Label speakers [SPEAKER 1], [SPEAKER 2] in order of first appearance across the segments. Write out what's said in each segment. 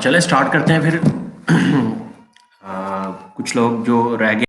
[SPEAKER 1] चले स्टार्ट करते हैं फिर। कुछ लोग जो रह गए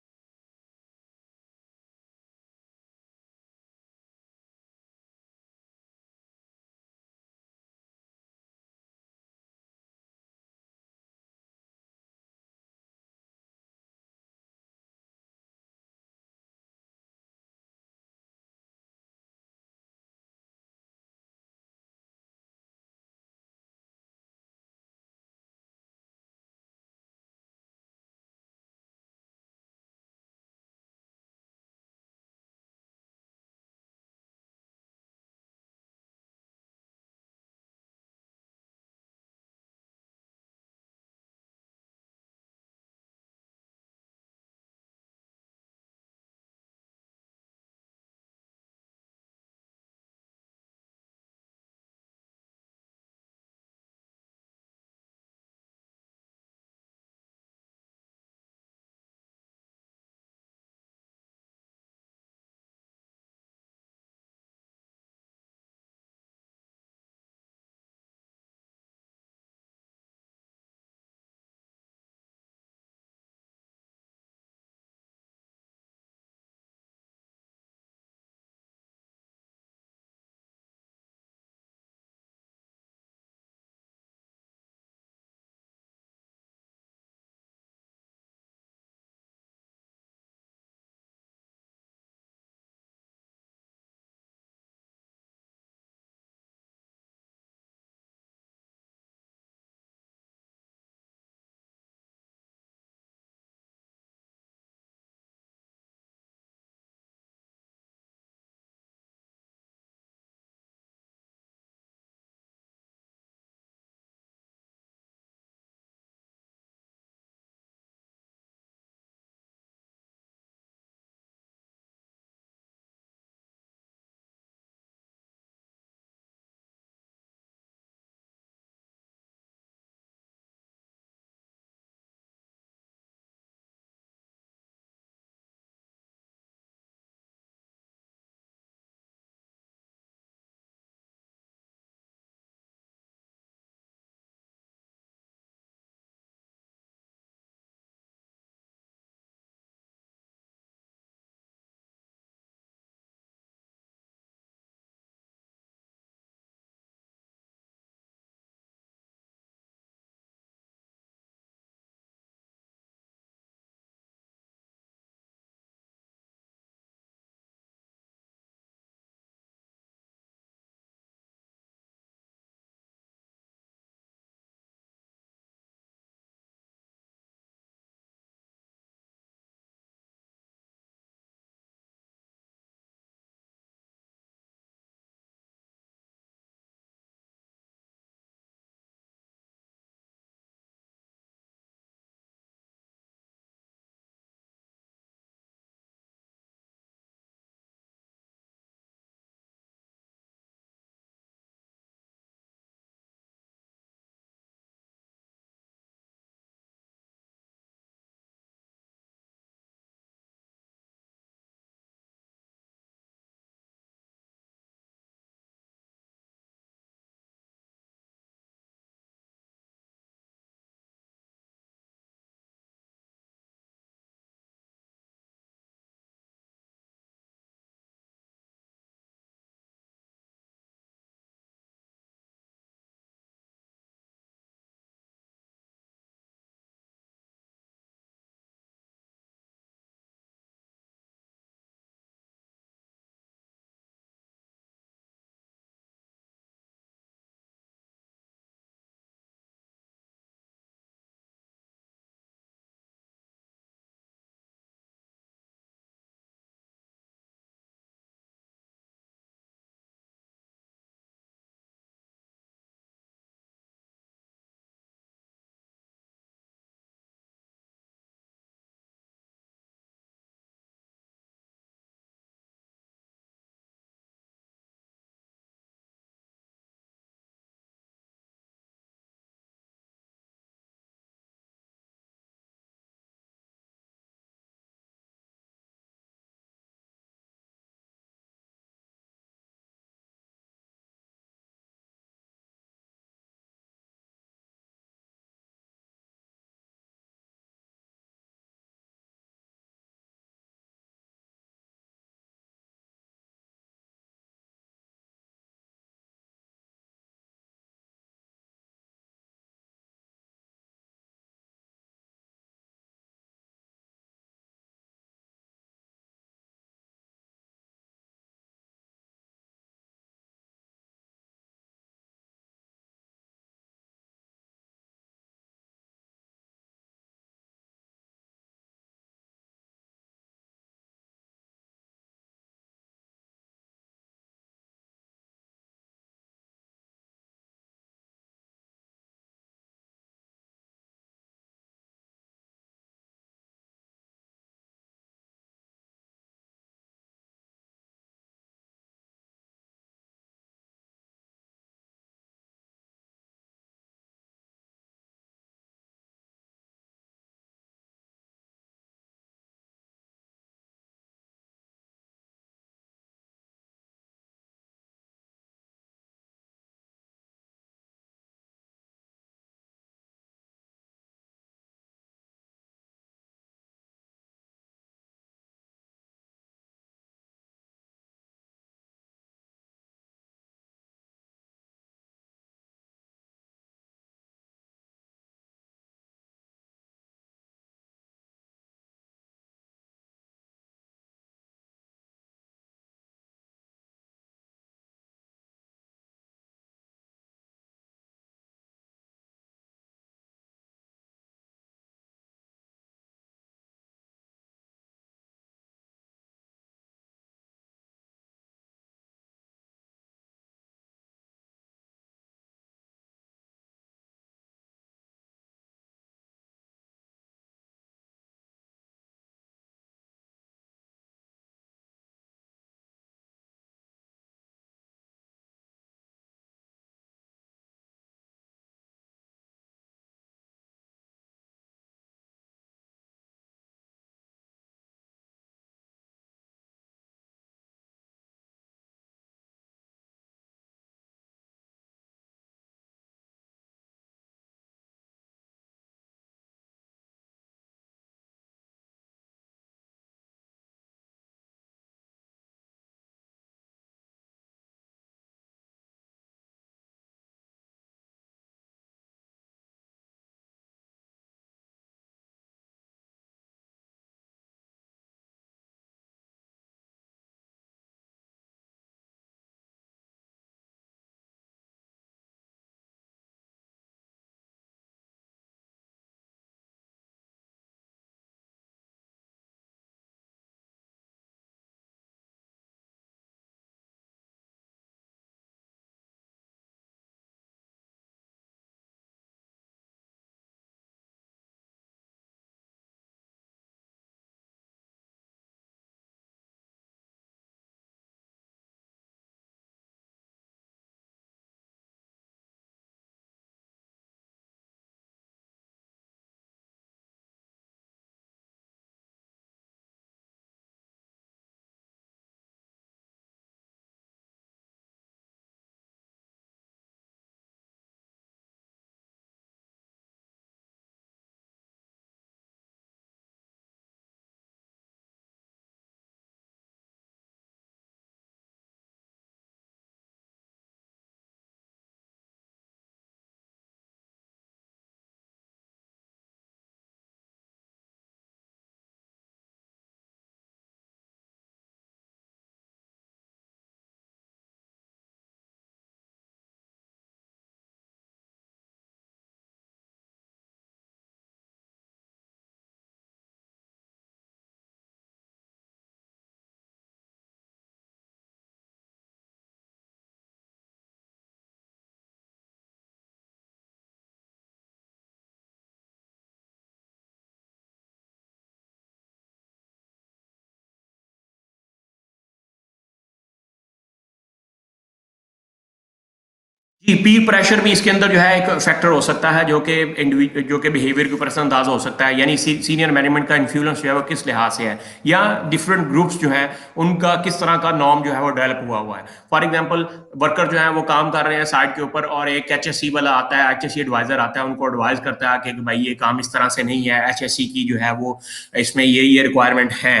[SPEAKER 1] जी, पीर प्रेशर भी इसके अंदर जो है एक फैक्टर हो सकता है, जो कि बिहेवियर के ऊपर असर अंदाज हो सकता है। यानी सीनियर मैनेजमेंट का इन्फ्लुएंस जो है वो किस लिहाज से है, या डिफरेंट ग्रुप्स जो है उनका किस तरह का नॉर्म जो है वो डेवलप हुआ है। फॉर एग्जांपल, वर्कर जो है वो काम कर रहे हैं साइट के ऊपर, और एक एचएससी वाला आता है, एचएससी एडवाइजर आता है, उनको एडवाइस करता है कि भाई ये काम इस तरह से नहीं है, एचएससी की जो है वो इसमें ये रिक्वायरमेंट है।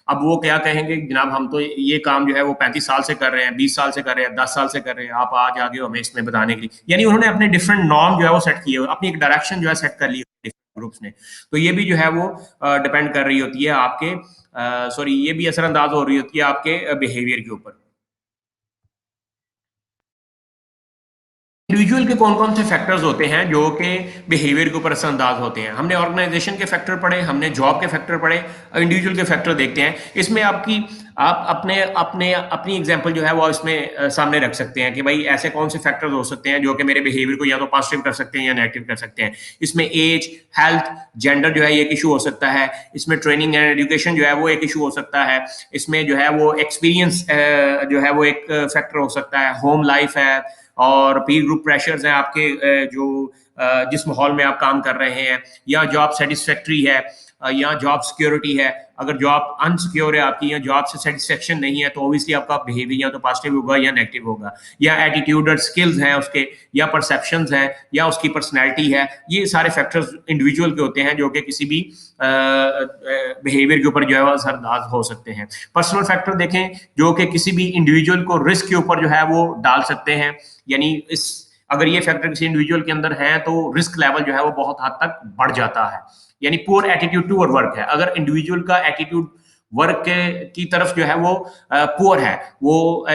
[SPEAKER 1] अब वो क्या कहेंगे, जनाब हम तो ये काम जो है वो 35 साल से कर रहे हैं, 20 साल से कर रहे हैं, 10 साल से कर रहे हैं, आप आज आगे हो हमें इसमें बताने के लिए। यानी उन्होंने अपने डिफरेंट नॉर्म जो है वो सेट किए, अपनी एक डायरेक्शन जो है सेट कर ली डिफरेंट ग्रुप्स ने। तो ये भी जो है वो डिपेंड कर रही होती है आपके, सॉरी, ये भी असरअंदाज हो रही होती है आपके बिहेवियर के ऊपर। इंडिविजुअल के कौन कौन से फैक्टर्स होते हैं जो कि बिहेवियर के ऊपर असरअंदाज होते हैं। हमने ऑर्गेनाइजेशन के फैक्टर पढ़े, हमने जॉब के फैक्टर पढ़े, इंडिविजुअल के फैक्टर देखते हैं। इसमें आप अपने अपने अपनी एग्जांपल जो है वो इसमें सामने रख सकते हैं कि भाई ऐसे कौन से फैक्टर्स हो सकते हैं जो कि मेरे बिहेवियर को या तो पॉजिटिव कर सकते हैं या नेगेटिव कर सकते हैं। इसमें एज, हेल्थ, जेंडर जो है ये एक इशू हो सकता है। इसमें ट्रेनिंग एंड एजुकेशन जो है वो एक इशू हो सकता है। इसमें जो है वो एक्सपीरियंस जो है वो एक फैक्टर हो सकता है। होम लाइफ है, और पीर ग्रुप प्रेशर्स हैं आपके, जिस माहौल में आप काम कर रहे हैं, या जॉब सेटिस्फैक्ट्री है, या जॉब सिक्योरिटी है। अगर जॉब अनसिक्योर है आपकी, या जॉब से सेटिस्फेक्शन नहीं है, तो ऑब्वियसली आपका बिहेवियर या तो पॉजिटिव होगा या नेगेटिव होगा। या एटीट्यूड और स्किल्स हैं उसके, या परसेप्शंस हैं, या उसकी पर्सनैलिटी है। ये सारे फैक्टर्स इंडिविजुअल के होते हैं जो कि किसी भी बिहेवियर के ऊपर जो है असरअंदाज हो सकते हैं। पर्सनल फैक्टर देखें जो कि किसी भी इंडिविजुअल को रिस्क के ऊपर जो है वो डाल सकते हैं। यानी अगर ये फैक्टर किसी इंडिविजुअल के अंदर है तो रिस्क लेवल जो है वो बहुत हद तक बढ़ जाता है। यानी पुअर एटीट्यूड टू वर्क है। अगर इंडिविजुअल का एटीट्यूड वर्क की तरफ जो है वो पुअर है, वो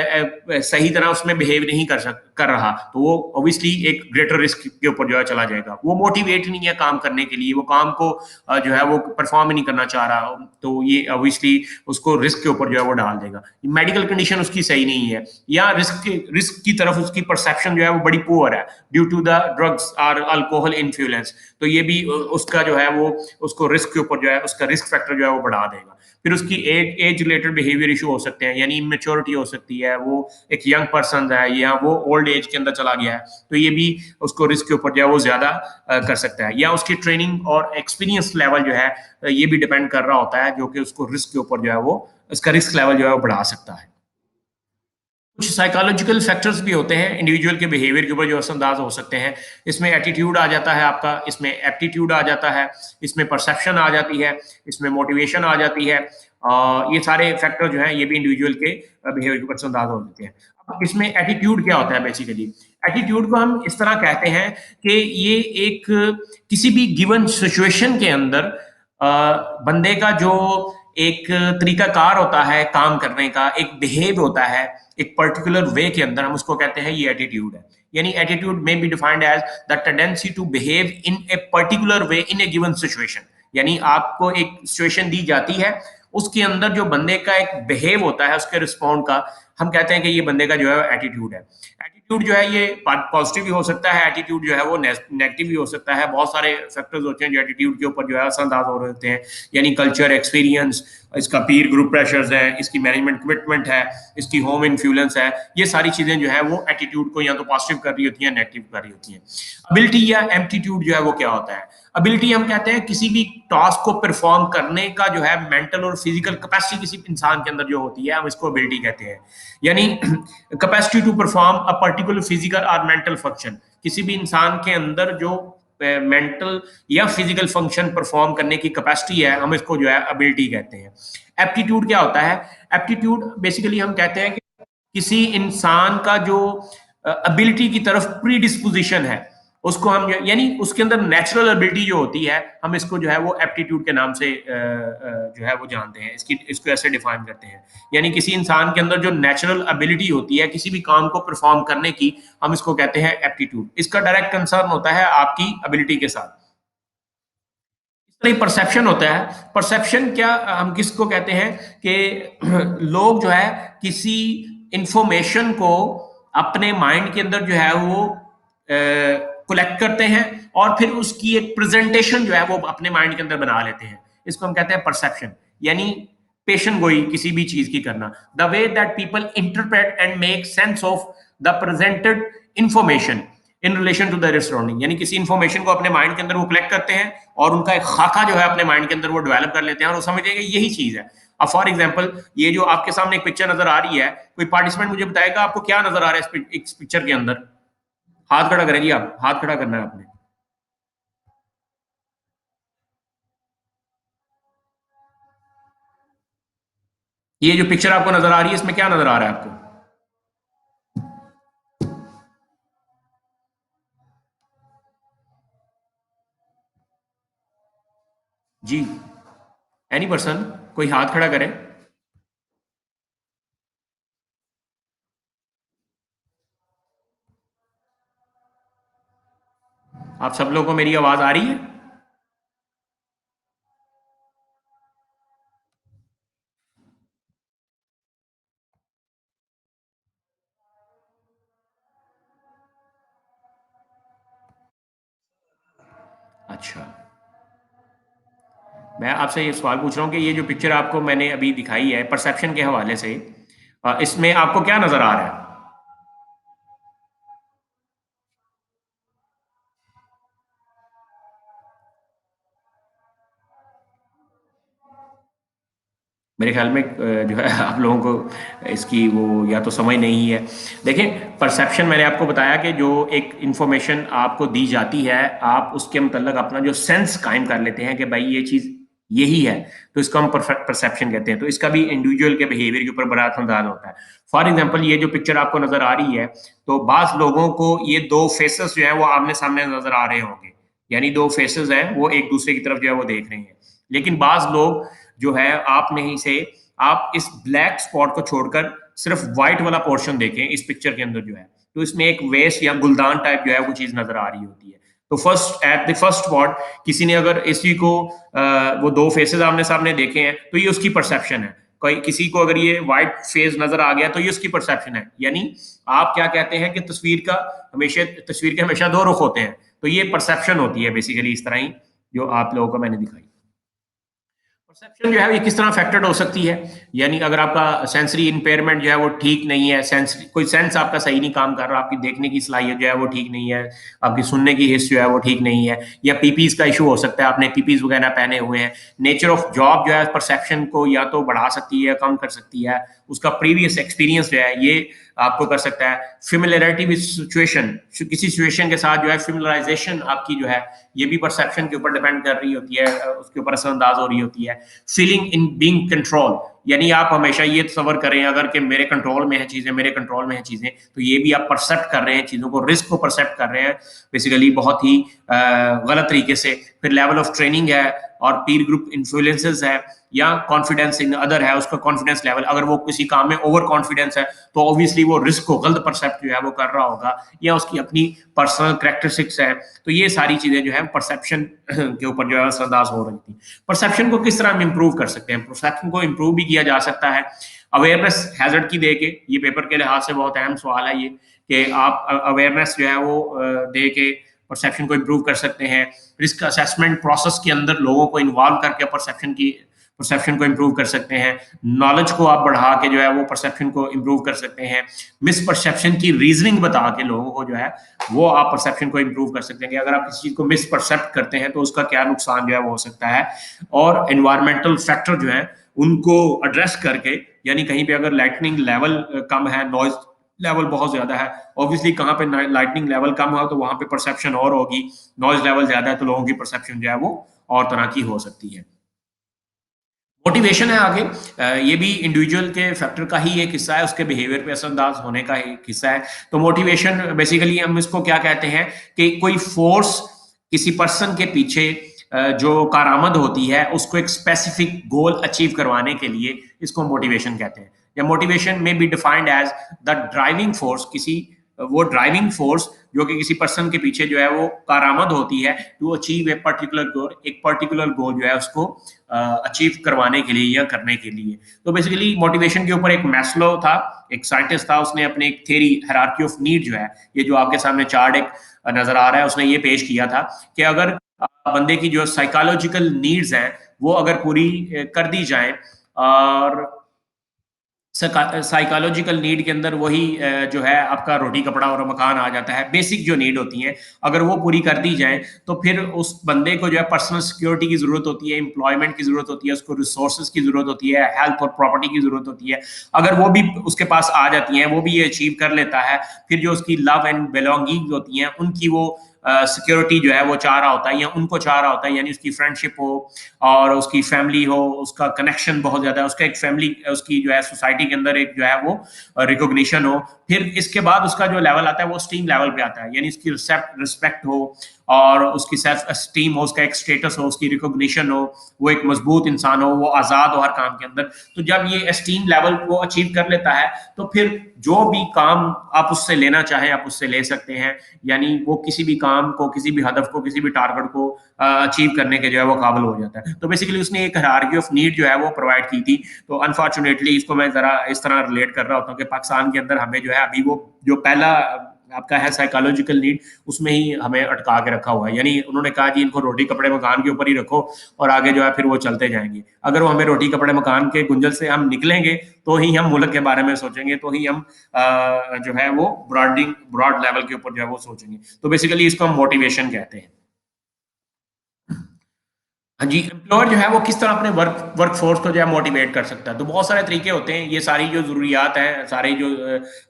[SPEAKER 1] सही तरह उसमें बिहेव नहीं कर रहा, तो वो ऑब्वियसली एक ग्रेटर रिस्क के ऊपर जो है चला जाएगा। वो मोटिवेट नहीं है काम करने के लिए, वो काम को जो है वो परफॉर्म ही नहीं करना चाह रहा, तो ये ऑब्वियसली उसको रिस्क के ऊपर जो है वो डाल देगा। मेडिकल कंडीशन उसकी सही नहीं है, या रिस्क की तरफ उसकी परसेप्शन जो है वो बड़ी पुअर है ड्यू टू द ड्रग्स और अल्कोहल इन्फ्लुएंस, तो ये भी उसका जो है वो उसको रिस्क के ऊपर जो है उसका रिस्क फैक्टर जो है वो बढ़ा देगा। फिर उसकी एज रिलेटेड बिहेवियर इशू हो सकते हैं, यानी इमेच्योरिटी हो सकती है, वो एक यंग पर्सन है या वो ओल्ड एज के अंदर चला गया है, तो ये भी उसको रिस्क के ऊपर जो है वो ज्यादा कर सकता है। या उसकी ट्रेनिंग और एक्सपीरियंस लेवल जो है ये भी डिपेंड कर रहा होता है, जो कि उसको रिस्क के ऊपर जो है वो उसका रिस्क लेवल जो है वो बढ़ा सकता है। कुछ साइकोलॉजिकल फैक्टर्स भी होते हैं इंडिविजुअल के बिहेवियर के ऊपर जो असरअंदाज हो सकते हैं। इसमें एटीट्यूड आ जाता है आपका, इसमें एप्टीट्यूड आ जाता है, इसमें परसेप्शन आ जाती है, इसमें मोटिवेशन आ जाती है। ये सारे फैक्टर जो हैं ये भी इंडिविजुअल के बिहेवियर के ऊपर असरअंदाज हो जाते हैं। अब इसमें एटीट्यूड क्या होता है बेसिकली? एटीट्यूड को हम इस तरह कहते हैं कि ये एक किसी भी गिवन सिचुएशन के अंदर बंदे का जो एक तरीकाकार होता है काम करने का, एक बिहेव होता है एक पर्टिकुलर वे के अंदर, हम उसको कहते हैं ये एटीट्यूड है। यानी एटीट्यूड में be defined as the tendency to behave in a particular way in a given situation. यानी आपको एक सिचुएशन दी जाती है, उसके अंदर जो बंदे का एक बिहेव होता है उसके रिस्पॉन्ड का, हम कहते हैं कि ये बंदे का जो है एटीट्यूड है। एटीट्यूड जो है ये पॉजिटिव भी हो सकता है, एटीट्यूड जो है वो नेगेटिव भी हो सकता है। बहुत सारे फैक्टर्स होते हैं जो एटीट्यूड के ऊपर जो है असरअंदाज हो रहे होते हैं। यानी कल्चर, एक्सपीरियंस, इसका पीर ग्रुप प्रेशर्स है, इसकी मैनेजमेंट कमिटमेंट है, इसकी होम इन्फ्लुएंस है, ये सारी चीजें जो है वो एटीट्यूड को या तो पॉजिटिव कर रही होती हैं, नेगेटिव कर रही होती हैं। अबिलिटी या एप्टीट्यूड जो है वो क्या होता है? अबिलिटी हम कहते हैं किसी भी टास्क को परफॉर्म करने का जो है मेंटल और फिजिकल कैपेसिटी किसी इंसान के अंदर जो होती है, हम इसको अबिलिटी कहते हैं। यानी capacity to perform a particular physical और मेंटल फंक्शन, किसी भी इंसान के अंदर जो मेंटल या फिजिकल फंक्शन परफॉर्म करने की कैपेसिटी है, हम इसको जो है एबिलिटी कहते हैं। एप्टीट्यूड क्या होता है? एप्टीट्यूड बेसिकली हम कहते हैं कि किसी इंसान का जो एबिलिटी की तरफ प्री डिस्पोजिशन है, उसको हम यानी उसके अंदर नेचुरल एबिलिटी जो होती है, हम इसको जो है वो एप्टीट्यूड के नाम से जो है वो जानते हैं, इसको ऐसे डिफाइन करते हैं। यानी किसी इंसान के अंदर जो नेचुरल एबिलिटी होती है किसी भी काम को परफॉर्म करने की, हम इसको कहते हैं एप्टीट्यूड। इसका डायरेक्ट कंसर्न होता है आपकी एबिलिटी के साथ। इस तरह परसेप्शन होता है। परसेप्शन क्या, हम किसको कहते हैं कि लोग जो है किसी इंफॉर्मेशन को अपने माइंड के अंदर जो है वो कलेक्ट करते हैं, और फिर उसकी एक प्रेजेंटेशन जो है वो अपने माइंड के अंदर बना लेते हैं। इसको हम कहते हैं परसेप्शन। यानी पेशन गोई किसी भी चीज की करना, the way that people interpret and make sense of the presented information in relation to the surrounding, यानी किसी इंफॉर्मेशन को अपने माइंड के अंदर वो कलेक्ट करते हैं और उनका एक खाका जो है अपने माइंड के अंदर वो डेवलप कर लेते हैं और वो समझेंगे यही चीज है। अब फॉर एग्जाम्पल ये जो आपके सामने एक पिक्चर नजर आ रही है, कोई पार्टिसिपेंट मुझे बताएगा आपको क्या नजर आ रहा है इस पिक्चर के अंदर? हाथ खड़ा करें जी, आप हाथ खड़ा करना है आपने। ये जो पिक्चर आपको नजर आ रही है इसमें क्या नजर आ रहा है आपको? जी, एनी पर्सन, कोई हाथ खड़ा करे। आप सब लोगों को मेरी आवाज आ रही है? अच्छा, मैं आपसे ये सवाल पूछ रहा हूँ कि ये जो पिक्चर आपको मैंने अभी दिखाई है परसेप्शन के हवाले से, इसमें आपको क्या नजर आ रहा है? मेरे ख्याल में जो है आप लोगों को इसकी वो या तो समझ नहीं है। देखिए, परसेप्शन मैंने आपको बताया कि जो एक इंफॉर्मेशन आपको दी जाती है, आप उसके मतलब अपना जो सेंस कायम कर लेते हैं कि भाई ये चीज यही है, तो इसको हम परसेप्शन कहते हैं। तो इसका भी इंडिविजुअल के बिहेवियर के ऊपर बड़ा असरदार होता है। फॉर एग्जाम्पल ये जो पिक्चर आपको नजर आ रही है, तो बाज लोगों को ये दो फेसेस जो है वो आमने सामने नजर आ रहे होंगे, यानी दो फेसेस हैं वो एक दूसरे की तरफ जो है वो देख रहे हैं। लेकिन बाज लोग जो है आप नहीं से, आप इस ब्लैक स्पॉट को छोड़कर सिर्फ व्हाइट वाला पोर्शन देखें इस पिक्चर के अंदर जो है, तो इसमें एक वेस्ट या गुलदान टाइप जो है वो चीज नजर आ रही होती है। तो first at the first spot किसी ने अगर इसी को वो दो फेसेस आमने सामने देखे हैं तो ये उसकी परसेप्शन है। कोई किसी को अगर ये व्हाइट फेस नजर आ गया तो ये उसकी परसेप्शन है। यानी आप क्या कहते हैं कि तस्वीर के हमेशा दो रुख होते हैं, तो ये परसेप्शन होती है बेसिकली इस तरह ही जो आप लोगों को मैंने दिखाई। परसेप्शन जो है ये किस तरह अफेक्टेड हो सकती है, यानी अगर आपका सेंसरी इंपेयरमेंट जो है वो ठीक नहीं है, कोई सेंस आपका सही नहीं काम कर रहा, आपकी देखने की सलाहियत जो है वो ठीक नहीं है, आपकी सुनने की हिस्स जो है वो ठीक नहीं है, या पीपीज का इशू हो सकता है, आपने पीपीज वगैरह पहने हुए हैं। नेचर ऑफ जॉब जो है परसेप्शन को या तो बढ़ा सकती है, कम कर सकती है। उसका प्रीवियस एक्सपीरियंस जो है ये आपको कर सकता है। फिमिलरिटी विद सिचुएशन, किसी सिचुएशन के साथ जो है फिमिलराइजेशन आपकी जो है ये भी परसेप्शन के ऊपर डिपेंड कर रही होती है, उसके ऊपर असरअंदाज हो रही होती है। फीलिंग इन बीइंग कंट्रोल, यानी आप हमेशा ये तस्वर करें अगर कि मेरे कंट्रोल में है चीजें, मेरे कंट्रोल में है चीजें, तो ये भी आप परसेप्ट कर रहे हैं चीजों को, रिस्क को परसेप्ट कर रहे हैं बेसिकली बहुत ही गलत तरीके से। फिर लेवल ऑफ ट्रेनिंग है और पीर ग्रुप इन्फ्लुएंसेस है, या कॉन्फिडेंस इन अदर है, उसका कॉन्फिडेंस लेवल, अगर वो किसी काम में ओवर कॉन्फिडेंस है तो ऑब्वियसली वो रिस्क को गलत परसेप्ट जो है वो कर रहा होगा, या उसकी अपनी पर्सनल करेक्टरिस्टिक्स है। तो ये सारी चीजें जो है परसेप्शन के ऊपर जो है असरअंदाज हो रही थी। परसेप्शन को किस तरह हम इंप्रूव कर सकते हैं? परसेप्शन को इंप्रूव भी किया जा सकता है अवेयरनेस हैजर्ड की दे के। ये पेपर के लिहाज से बहुत अहम सवाल है ये, कि आप अवेयरनेस जो है वो दे के परसेप्शन को इंप्रूव कर सकते हैं। रिस्क असेसमेंट प्रोसेस के अंदर लोगों को इन्वॉल्व करके परसेप्शन को इंप्रूव कर सकते हैं। नॉलेज को आप बढ़ा के जो है वो परसेप्शन को इंप्रूव कर सकते हैं। मिस परसेप्शन की रीजनिंग बता के लोगों को जो है वो आप परसेप्शन को इंप्रूव कर सकते हैं कि अगर आप किसी चीज को मिस परसेप्ट करते हैं तो उसका क्या नुकसान जो है वो हो सकता है। और एनवायरमेंटल फैक्टर जो है उनको एड्रेस करके, यानी कहीं पे अगर लाइटनिंग लेवल कम है, नॉइज लेवल बहुत ज्यादा है, ऑब्वियसली कहाँ पे लाइटनिंग लेवल कम हो तो वहां पे परसेप्शन और होगी, नॉइज लेवल ज्यादा है तो लोगों की परसेप्शन जो है वो और तरह की हो सकती है। मोटिवेशन है आगे, ये भी इंडिविजुअल के फैक्टर का ही एक हिस्सा है, उसके बिहेवियर पे असरअंदाज होने का एक हिस्सा है। तो मोटिवेशन बेसिकली हम इसको क्या कहते हैं कि कोई फोर्स किसी पर्सन के पीछे जो कारआमद होती है उसको एक स्पेसिफिक गोल अचीव करवाने के लिए, इसको मोटिवेशन कहते हैं। या मोटिवेशन में be defined as the driving force, किसी वो ड्राइविंग फोर्स जो कि किसी पर्सन के पीछे जो है वो कारआमद होती है to achieve a particular goal, एक पर्टिकुलर गोल जो है उसको अचीव करवाने के लिए या करने के लिए। तो बेसिकली मोटिवेशन के ऊपर एक मैस्लो था, एक साइंटिस्ट था, उसने अपने एक थ्योरी हायरार्की ऑफ नीड जो है, ये जो आपके सामने चार्ट एक नजर आ रहा है, उसने ये पेश किया था कि अगर बंदे की जो साइकोलॉजिकल नीड्स हैं वो अगर पूरी कर दी जाए और साइकोलॉजिकल नीड के अंदर वही जो है आपका रोटी कपड़ा और मकान आ जाता है। बेसिक जो नीड होती हैं अगर वो पूरी कर दी जाए तो फिर उस बंदे को जो है पर्सनल सिक्योरिटी की जरूरत होती है, एम्प्लॉयमेंट की जरूरत होती है, उसको रिसोर्सेज की जरूरत होती है, हेल्थ और प्रॉपर्टी की जरूरत होती है। अगर वो भी उसके पास आ जाती हैं, वो भी ये अचीव कर लेता है, फिर जो उसकी लव एंड बिलोंगिंग होती हैं उनकी वो सिक्योरिटी जो है वो चाह रहा होता है या उनको चाह रहा होता है, यानी उसकी फ्रेंडशिप हो और उसकी फैमिली हो, उसका कनेक्शन बहुत ज्यादा है, उसका एक फैमिली उसकी जो है सोसाइटी के अंदर एक जो है वो रिकॉग्निशन हो। फिर इसके बाद उसका जो लेवल आता है वो स्टीम लेवल पे आता है, यानी उसकी रिस्पेक्ट हो और उसकी सेल्फ स्टीम हो, उसका एक स्टेटस हो, उसकी रिकॉग्निशन हो, वो एक मजबूत इंसान हो, वो आजाद हो हर काम के अंदर। तो जब ये स्टीम लेवल को अचीव कर लेता है तो फिर जो भी काम आप उससे लेना चाहें आप उससे ले सकते हैं, यानी वो किसी भी काम को, किसी भी हदफ को, किसी भी टारगेट को अचीव करने के जो है वो काबिल हो जाता है। तो बेसिकली उसने एक हायरार्की ऑफ नीड जो है वो प्रोवाइड की थी। तो अनफॉर्चुनेटली इसको मैं जरा इस तरह रिलेट कर रहा होता हूँ कि पाकिस्तान के अंदर हमें जो है अभी वो जो पहला आपका है साइकोलॉजिकल नीड, उसमें ही हमें अटका के रखा हुआ है। यानी उन्होंने कहा जी इनको रोटी कपड़े मकान के ऊपर ही रखो और आगे जो है फिर वो चलते जाएंगे। अगर वो हमें रोटी कपड़े मकान के गुंजल से हम निकलेंगे तो ही हम मुल्क के बारे में सोचेंगे, तो ही हम जो है वो ब्रॉड लेवल के ऊपर जो है वो सोचेंगे। तो बेसिकली इसको हम मोटिवेशन कहते हैं। हाँ जी, एम्प्लॉयर जो है वो किस तरह अपने वर्कफोर्स को जो है मोटिवेट कर सकता है। तो बहुत सारे तरीके होते हैं। ये सारी जो ज़रूरियात हैं, सारी जो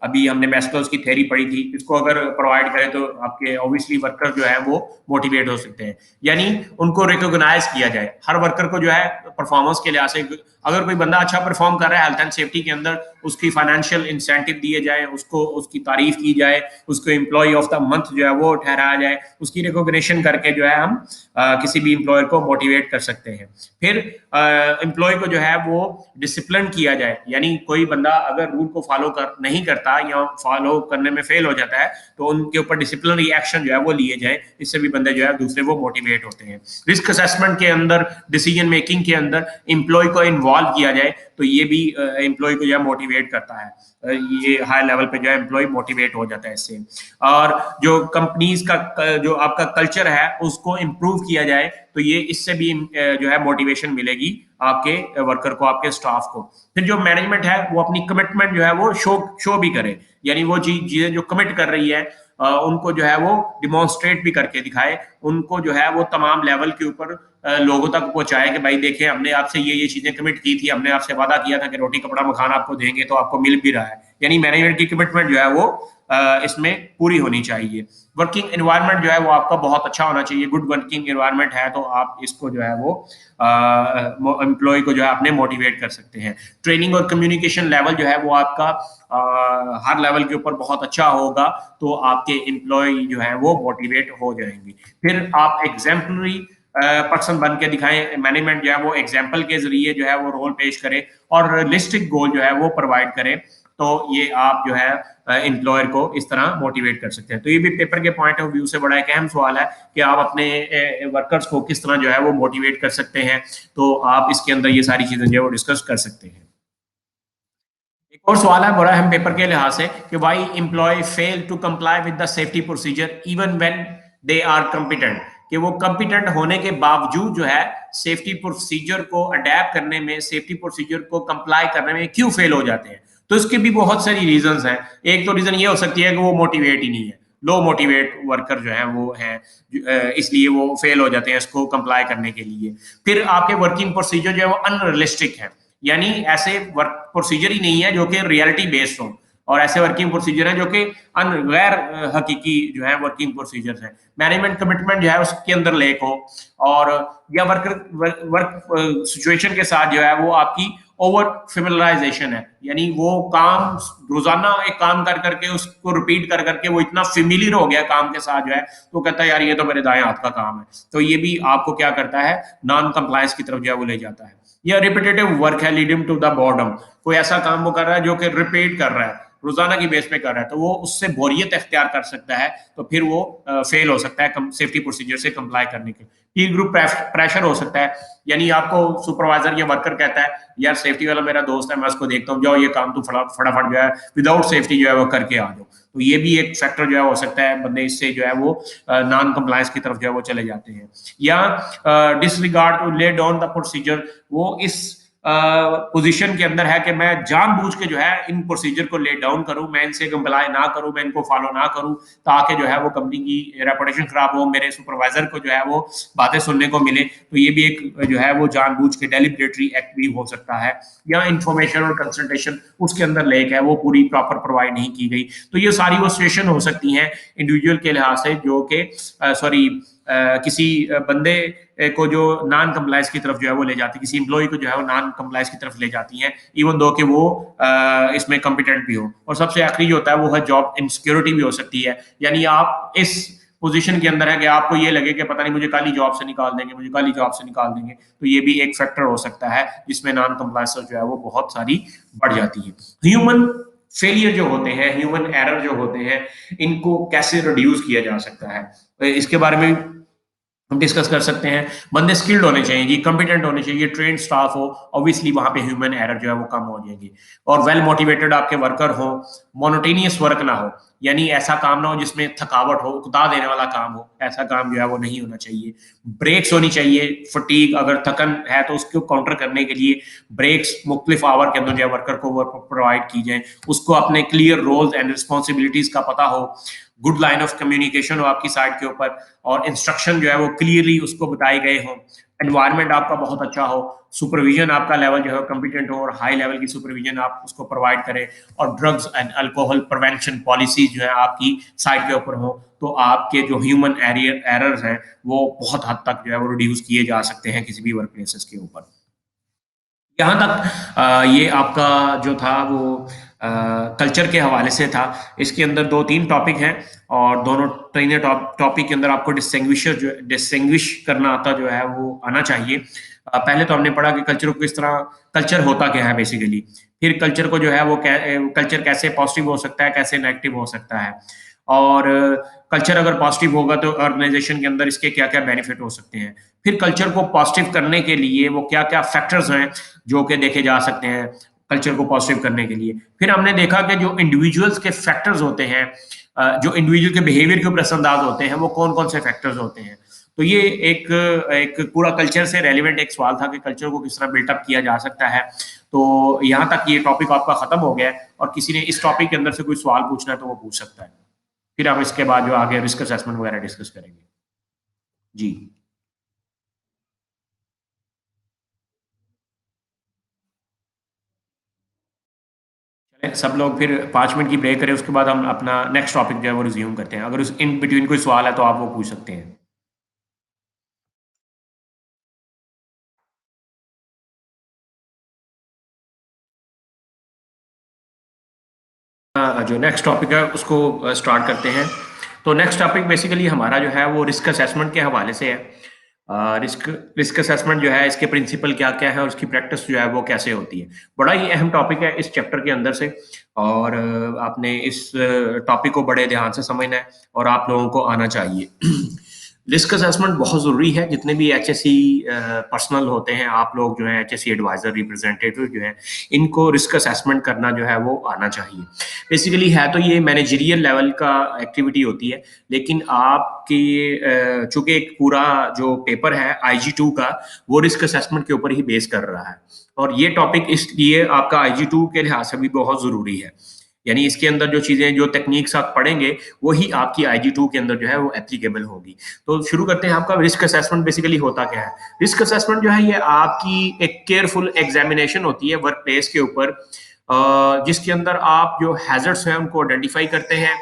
[SPEAKER 1] अभी हमने मैस्लोज़ की थ्योरी पढ़ी थी, इसको अगर प्रोवाइड करें तो आपके ऑब्वियसली वर्कर जो है वो मोटिवेट हो सकते हैं। यानी उनको रिकॉग्नाइज़ किया जाए। हर वर्कर को जो है परफॉर्मेंस के लिहाज से अगर कोई बंदा अच्छा परफॉर्म कर रहा है हेल्थ एंड सेफ्टी के अंदर, उसकी फाइनेंशियल इंसेंटिव दिए जाए, उसको उसकी तारीफ की जाए, उसको एम्प्लॉय ऑफ द मंथ जो है वो ठहराया जाए, उसकी रिकॉग्निशन करके जो है हम किसी भी एम्प्लॉयर को मोटिवेट कर सकते हैं। फिर एम्प्लॉय को जो है वो डिसिप्लिन किया जाए, यानी कोई बंदा अगर रूल को फॉलो कर नहीं करता या फॉलो करने में फेल हो जाता है तो उनके ऊपर डिसिप्लिनरी एक्शन जो है वो लिए जाए। इससे भी बंदे जो है दूसरे वो मोटिवेट होते हैं। रिस्क असेसमेंट के अंदर, डिसीजन मेकिंग के अंदर एम्प्लॉय को इन्वॉल्व किया जाए तो ये भी एम्प्लॉय को जो है मोटिवेट करता है। ये हाई लेवल पे जो है एम्प्लॉय मोटिवेट हो जाता है इससे। और जो कंपनीज का जो आपका कल्चर है उसको इम्प्रूव किया जाए तो ये इससे भी जो है मोटिवेशन मिलेगी आपके वर्कर को, आपके स्टाफ को। फिर जो मैनेजमेंट है वो अपनी कमिटमेंट जो है वो शो भी करे, यानी वो चीजें जो कमिट कर रही है उनको जो है वो डिमॉन्स्ट्रेट भी करके दिखाए, उनको जो है वो तमाम लेवल के ऊपर लोगों तक पहुंचाए कि भाई देखिए हमने आपसे ये चीजें कमिट की थी, हमने आपसे वादा किया था कि रोटी कपड़ा मकान आपको देंगे तो आपको मिल भी रहा है। यानी मैनेजमेंट की कमिटमेंट जो है वो इसमें पूरी होनी चाहिए। वर्किंग एनवायरनमेंट जो है वो आपका बहुत अच्छा होना चाहिए। गुड वर्किंग एनवायरनमेंट है तो आप इसको जो है वो एम्प्लॉय को जो है अपने मोटिवेट कर सकते हैं। ट्रेनिंग और कम्युनिकेशन लेवल जो है वो आपका हर लेवल के ऊपर बहुत अच्छा होगा तो आपके एम्प्लॉय जो है वो मोटिवेट हो जाएंगे। फिर आप एग्जाम्पलरी पर्सन बन के दिखाएं। मैनेजमेंट जो है वो एग्जाम्पल के जरिए जो है वो रोल पेश करे और रियलिस्टिक गोल जो है वो प्रोवाइड करे, तो ये आप जो है एम्प्लॉयर को इस तरह मोटिवेट कर सकते हैं। तो ये भी पेपर के पॉइंट ऑफ व्यू से बड़ा एक अहम सवाल है कि आप अपने वर्कर्स को किस तरह जो है वो मोटिवेट कर सकते हैं। तो आप इसके अंदर ये सारी चीजें जो है वो डिस्कस कर सकते हैं। एक और सवाल है बड़ा अहम पेपर के लिहाज से कि why employ fail to comply with the safety procedure even when they are competent, कि वो कॉम्पिटेंट होने के बावजूद जो है सेफ्टी प्रोसीजर को अडेप्ट करने में, सेफ्टी प्रोसीजर को कंप्लाई करने में क्यों फेल हो जाते हैं। तो इसके भी बहुत सारी रीजंस हैं। एक तो रीजन ये हो सकती है कि वो मोटिवेट ही नहीं है, लो मोटिवेट वर्कर जो है वो है, इसलिए वो फेल हो जाते हैं इसको कंप्लाई करने के लिए। फिर आपके वर्किंग प्रोसीजर जो है वो अनरियलिस्टिक है, यानी ऐसे वर्क प्रोसीजर ही नहीं है जो कि रियलिटी बेस्ड हो, और ऐसे वर्किंग प्रोसीजर हैं जो कि गैर हकीकी जो है वर्किंग प्रोसीजर हैं। मैनेजमेंट कमिटमेंट जो है उसके अंदर लेक हो, और या वर्क सिचुएशन के साथ जो है वो आपकी ओवर फेमिलराइजेशन है, यानी वो काम रोजाना एक काम कर करके उसको रिपीट कर करके वो इतना फेमिलियर हो गया काम के साथ जो है, तो कहता है यार ये तो मेरे दाएं हाथ का काम है। तो ये भी आपको क्या करता है, नॉन कंप्लायंस की तरफ जो है वो ले जाता है। या रिपीटेटिव वर्क है लीडिंग टू द बॉर्डम, कोई ऐसा काम वो कर रहा है जो कि रिपीट कर रहा है, रोजाना की बेस पे कर रहा है, तो वो उससे बोरियत इख्तियार कर सकता है, तो फिर वो फेल हो सकता है सेफ्टी प्रोसीजर से कंप्लाई करने के। टीम ग्रुप प्रेशर हो सकता है, यानी आपको सुपरवाइजर या वर्कर कहता है यार सेफ्टी वाला मेरा दोस्त है, मैं उसको देखता हूँ, जाओ ये काम तू फटाफट जो है विदाउट सेफ्टी जो है वो करके आ जाओ। तो ये भी एक फैक्टर जो है हो सकता है, बंदे इससे जो है वो नॉन कंप्लायंस की तरफ जो है वो चले जाते हैं। या disregard to lay down the procedure, वो इस पोजीशन के अंदर है कि मैं जानबूझ के जो है इन प्रोसीजर को लेट डाउन करूं, मैं इनसे कंप्लाई ना करूं, मैं इनको फॉलो ना करूं, ताकि जो है वो कंपनी की रेपुटेशन खराब हो, मेरे सुपरवाइजर को जो है वो बातें सुनने को मिले। तो ये भी एक जो है वो जानबूझ के डेलिबरेटरी एक्ट भी हो सकता है। या इंफॉर्मेशन और कंसल्टेशन उसके अंदर लेक है वो पूरी प्रॉपर प्रोवाइड नहीं की गई। तो ये सारी वो सिचुएशन हो सकती हैं इंडिविजुअल के लिहाज से, जो कि सॉरी किसी बंदे को जो नॉन कंप्लायंस की तरफ जो है वो ले जाती है, किसी एम्प्लॉय को जो है वो नॉन कंप्लायंस की तरफ ले जाती हैं, इवन दो कि वो इसमें कॉम्पिटेंट भी हो। और सबसे आखिरी जो होता है वो है जॉब इनसिक्योरिटी भी हो सकती है। यानी आप इस पोजीशन के अंदर है कि आपको ये लगे कि पता नहीं मुझे कल ही जॉब से निकाल देंगे, मुझे कल ही जॉब से निकाल देंगे। तो ये भी एक फैक्टर हो सकता है जिसमें नॉन कंप्लायंस जो है वो बहुत सारी बढ़ जाती है। ह्यूमन फेलियर जो होते हैं, ह्यूमन एरर जो होते हैं, इनको कैसे रिड्यूस किया जा सकता है, इसके बारे में हम डिस्कस कर सकते हैं। बंदे स्किल्ड होने चाहिए जी, कॉम्पिटेंट होने चाहिए, ट्रेंड स्टाफ हो, ऑब्वियसली वहां पे ह्यूमन एरर जो है वो कम हो जाएगी। और वेल मोटिवेटेड आपके वर्कर हो, मोनोटेनियस वर्क ना हो, यानी ऐसा काम ना हो जिसमें थकावट हो, उकता देने वाला काम हो, ऐसा काम जो है वो नहीं होना चाहिए। ब्रेक्स होनी चाहिए, फटीग अगर थकन है तो उसको काउंटर करने के लिए ब्रेक्स मुख्तलिफ आवर के अंदर जो है वर्कर को प्रोवाइड की जाए, उसको अपने क्लियर रोल्स एंड रिस्पॉन्सिबिलिटीज का पता हो, गुड लाइन ऑफ कम्युनिकेशन हो आपकी साइड के ऊपर, और इंस्ट्रक्शन जो है वो क्लियरली उसको बताए गए हों, एनवायरनमेंट आपका बहुत अच्छा हो, सुपरविजन आपका लेवल जो है कॉम्पिटेंट हो और हाई लेवल की सुपरविजन आप उसको प्रोवाइड करें, और drugs and alcohol prevention policy जो है आपकी साइड के ऊपर हो, तो आपके जो ह्यूमन एरर्स हैं वो बहुत हद तक जो है वो रिड्यूस किए जा सकते हैं किसी भी वर्क प्लेसेस के ऊपर। यहाँ तक ये आपका जो था वो कल्चर के हवाले से था। इसके अंदर दो तीन टॉपिक हैं, और दोनों तीनों टॉपिक के अंदर आपको डिस्टिंग्विश करना आता जो है वो आना चाहिए। पहले तो हमने पढ़ा कि कल्चर को किस तरह, कल्चर होता क्या है बेसिकली, फिर कल्चर को जो है वो कल्चर कैसे पॉजिटिव हो सकता है, कैसे नेगेटिव हो सकता है, और कल्चर अगर पॉजिटिव होगा तो ऑर्गेनाइजेशन के अंदर इसके क्या क्या बेनिफिट हो सकते हैं। फिर कल्चर को पॉजिटिव करने के लिए वो क्या क्या फैक्टर्स हैं जो कि देखे जा सकते हैं कल्चर को पॉजिटिव करने के लिए। फिर हमने देखा कि जो इंडिविजुअल्स के फैक्टर्स होते हैं, जो इंडिविजुअल के बिहेवियर के ऊपर असरअंदाज होते हैं, वो कौन कौन से फैक्टर्स होते हैं। तो ये एक एक पूरा कल्चर से रेलिवेंट एक सवाल था कि कल्चर को किस तरह बिल्टअप किया जा सकता है। तो यहाँ तक ये टॉपिक आपका खत्म हो गया है, और किसी ने इस टॉपिक के अंदर से कोई सवाल पूछना है तो वो पूछ सकता है। फिर हम इसके बाद जो आगे रिस्क असेसमेंट वगैरह डिस्कस करेंगे। जी, चलें सब लोग फिर 5 मिनट की ब्रेक करें, उसके बाद हम अपना नेक्स्ट टॉपिक जो है वो रिज्यूम करते हैं। अगर उस इन बिटवीन कोई सवाल है तो आप वो पूछ सकते हैं। जो नेक्स्ट टॉपिक है उसको स्टार्ट करते हैं। तो नेक्स्ट टॉपिक बेसिकली हमारा जो है वो रिस्क असेसमेंट के हवाले से है। रिस्क रिस्क असेसमेंट जो है इसके प्रिंसिपल क्या क्या है और उसकी प्रैक्टिस जो है वो कैसे होती है, बड़ा ही अहम टॉपिक है इस चैप्टर के अंदर से। और आपने इस टॉपिक को बड़े ध्यान से समझना है और आप लोगों को आना चाहिए। रिस्क असेसमेंट बहुत ज़रूरी है। जितने भी एचएससी पर्सनल होते हैं, आप लोग जो है एचएससी एडवाइजर रिप्रेजेंटेटिव जो है, इनको रिस्क असेसमेंट करना जो है वो आना चाहिए। बेसिकली है तो ये मैनेजरियल लेवल का एक्टिविटी होती है, लेकिन आपकी चूंकि एक पूरा जो पेपर है IG2 का, वो रिस्क असेसमेंट के ऊपर ही बेस कर रहा है, और ये टॉपिक इसलिए आपका IG2 के लिहाज से भी बहुत ज़रूरी है। यानी इसके अंदर जो चीज़ें, जो टेक्निक्स आप पढ़ेंगे, वही आपकी IG2 के अंदर जो है वो एप्लीकेबल होगी। तो शुरू करते हैं। आपका रिस्क असेसमेंट बेसिकली होता क्या है? रिस्क असेसमेंट जो है ये आपकी एक केयरफुल एग्जामिनेशन होती है वर्क प्लेस के ऊपर, जिसके अंदर आप जो हैजर्ड्स हैं उनको आइडेंटिफाई करते हैं,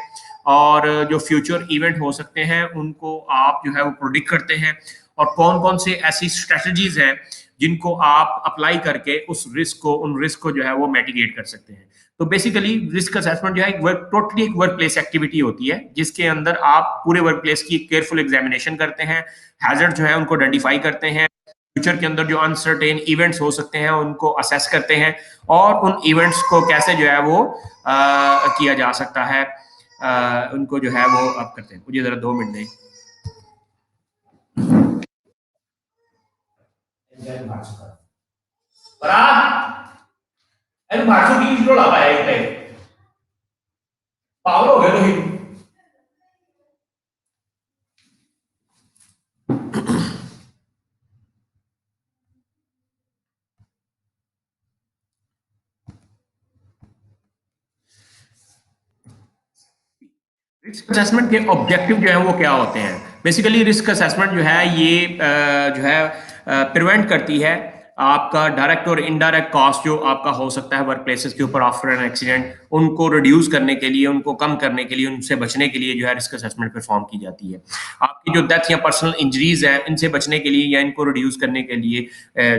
[SPEAKER 1] और जो फ्यूचर इवेंट हो सकते हैं उनको आप जो है वो प्रोडिक्ट करते हैं, और कौन कौन से ऐसी स्ट्रेटजीज हैं जिनको आप अप्लाई करके उस रिस्क को, उन रिस्क को जो है वो मिटिगेट कर सकते हैं। तो बेसिकली रिस्क असेसमेंट जो है टोटली एक वर्क प्लेस एक्टिविटी होती है, जिसके अंदर आप पूरे वर्क प्लेस की केयरफुल एग्जामिनेशन करते हैं, हैजर्ड जो है उनको आइडेंटिफाई करते हैं, फ्यूचर के अंदर जो अनसर्टेन इवेंट्स हो सकते हैं उनको असेस करते हैं, और उन इवेंट्स को कैसे जो है वो किया जा सकता है, उनको जो है वो आप करते हैं। मुझे जरा 2 मिनट दें। पावर हो गया तो ही रिस्क असेसमेंट के ऑब्जेक्टिव जो है वो क्या होते हैं? बेसिकली रिस्क असेसमेंट जो है ये जो है प्रिवेंट करती है आपका डायरेक्ट और इनडायरेक्ट कॉस्ट जो आपका हो सकता है वर्क प्लेसेस के ऊपर आफ्टर एन एक्सीडेंट, उनको रिड्यूस करने के लिए, उनको कम करने के लिए, उनसे बचने के लिए जो है रिस्क असेसमेंट परफॉर्म की जाती है। आपकी जो डेथ या पर्सनल इंजरीज है इनसे बचने के लिए या इनको रिड्यूस करने के लिए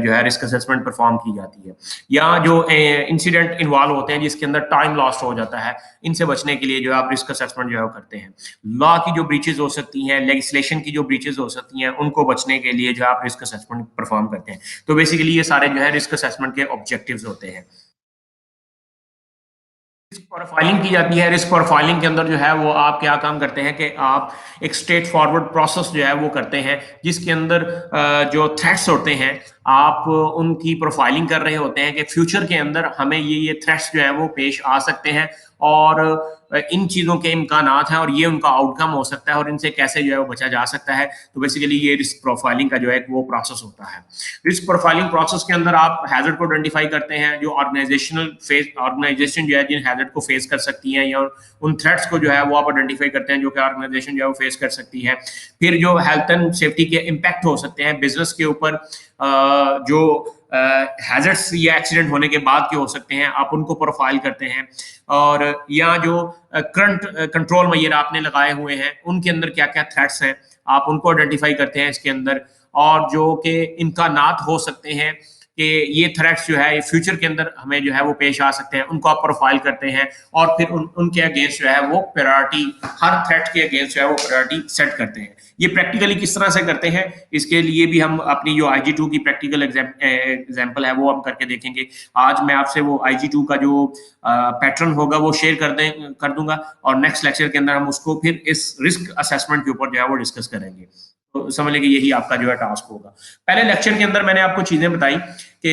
[SPEAKER 1] जो है रिस्क असेसमेंट परफॉर्म की जाती है। या जो इंसिडेंट इन्वॉल्व होते हैं जिसके अंदर टाइम लॉस्ट हो जाता है, इनसे बचने के लिए जो है आप रिस्क असेसमेंट जो है वो करते हैं। लॉ की जो ब्रीचेज हो सकती हैं, लेजिस्लेशन की जो ब्रीचेज हो सकती हैं, उनको बचने के लिए जो है आप रिस्क असेसमेंट परफॉर्म करते हैं। तो बेसिकली ये सारे जो है रिस्क असेसमेंट के ऑब्जेक्टिव्स होते हैं। रिस्क प्रोफाइलिंग की जाती है। रिस्क प्रोफाइलिंग के अंदर जो है वो आप क्या काम करते हैं कि आप एक स्ट्रेट फॉरवर्ड प्रोसेस जो है वो करते हैं, जिसके अंदर जो थ्रेट्स होते हैं आप उनकी प्रोफाइलिंग कर रहे होते हैं कि फ्यूचर के अंदर हमें ये थ्रेट्स जो है वो पेश आ सकते हैं और इन चीज़ों के इम्कानात हैं और ये उनका आउटकम हो सकता है और इनसे कैसे जो है वो बचा जा सकता है। तो बेसिकली ये रिस्क प्रोफाइलिंग का जो है वो प्रोसेस होता है। रिस्क प्रोफाइलिंग प्रोसेस के अंदर आप हैजर्ड को आइडेंटिफाई करते हैं, जो ऑर्गेनाइजेशन जो है जिन हैजर्ड को फेस कर सकती हैं, या उन थ्रेट्स को जो है वो आप आइडेंटिफाई करते हैं जो कि ऑर्गेनाइजेशन जो है वो फेस कर सकती है। फिर जो हेल्थ एंड सेफ्टी के इम्पैक्ट हो सकते हैं बिजनेस के ऊपर, जो हैजर्ड्स या एक्सीडेंट होने के बाद के हो सकते हैं, आप उनको प्रोफाइल करते हैं। और या जो करंट कंट्रोल मेजर आपने लगाए हुए हैं उनके अंदर क्या क्या थ्रेट्स हैं आप उनको आइडेंटिफाई करते हैं इसके अंदर, और जो कि इम्कानात हो सकते हैं कि ये थ्रेट्स जो है ये फ्यूचर के अंदर हमें जो है वो पेश आ सकते हैं, उनको आप प्रोफाइल करते हैं और फिर उनके अगेंस्ट जो है वो प्रायोरिटी, हर थ्रेट के अगेंस्ट जो है वो प्रायोरिटी सेट करते हैं। ये प्रैक्टिकली किस तरह से करते हैं, इसके लिए भी हम अपनी जो IG2 की प्रैक्टिकल एग्जाम्पल है वो हम करके देखेंगे। आज मैं आपसे वो IG2 का जो पैटर्न होगा वो शेयर कर दूंगा और नेक्स्ट लेक्चर के अंदर हम उसको फिर इस रिस्क असेसमेंट के ऊपर जो है वो डिस्कस करेंगे। तो समझ लें कि यही आपका जो है टास्क होगा। पहले लेक्चर के अंदर मैंने आपको चीजें बताई कि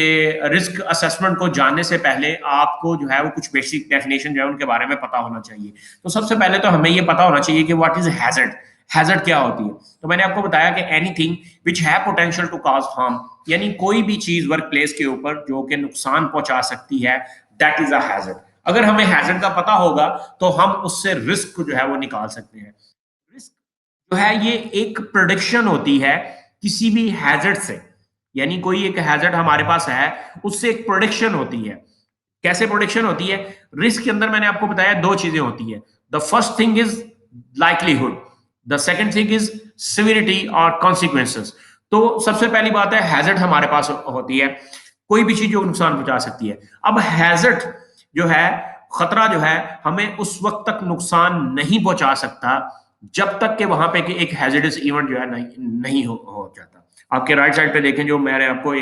[SPEAKER 1] रिस्क असेसमेंट को जानने से पहले आपको जो है वो कुछ बेसिक डेफिनेशन जो है उनके बारे में पता होना चाहिए। तो सबसे पहले तो हमें ये पता होना चाहिए कि व्हाट इज हैजर्ड, हैजर्ड क्या होती है। तो मैंने आपको बताया कि एनीथिंग विच है पोटेंशियल टू कॉज हार्म, यानी कोई भी चीज वर्क प्लेस के ऊपर जो कि नुकसान पहुंचा सकती है, दैट इज अ हैजर्ड। अगर हमें हैजर्ड का पता होगा तो हम उससे रिस्क जो है वो निकाल सकते हैं। रिस्क जो है ये एक प्रोडिक्शन होती है किसी भी हैजर्ड से, यानी कोई एक हैजर्ड हमारे पास है उससे एक प्रोडिक्शन होती है। कैसे प्रोडिक्शन होती है? रिस्क के अंदर मैंने आपको बताया दो चीजें होती है। The first thing is likelihood, the second thing is severity और कॉन्सिक्वेंसेस। तो सबसे पहली बात है हैजर्ड हमारे पास होती है, कोई भी चीज जो नुकसान पहुंचा सकती है। अब हैजर्ड जो है, खतरा जो है, हमें उस वक्त तक नुकसान नहीं पहुंचा सकता जब तक कि वहां पे कि एक हैजर्डस इवेंट जो है नहीं हो जाता। आपके राइट साइड पे देखें जो मैंने आपको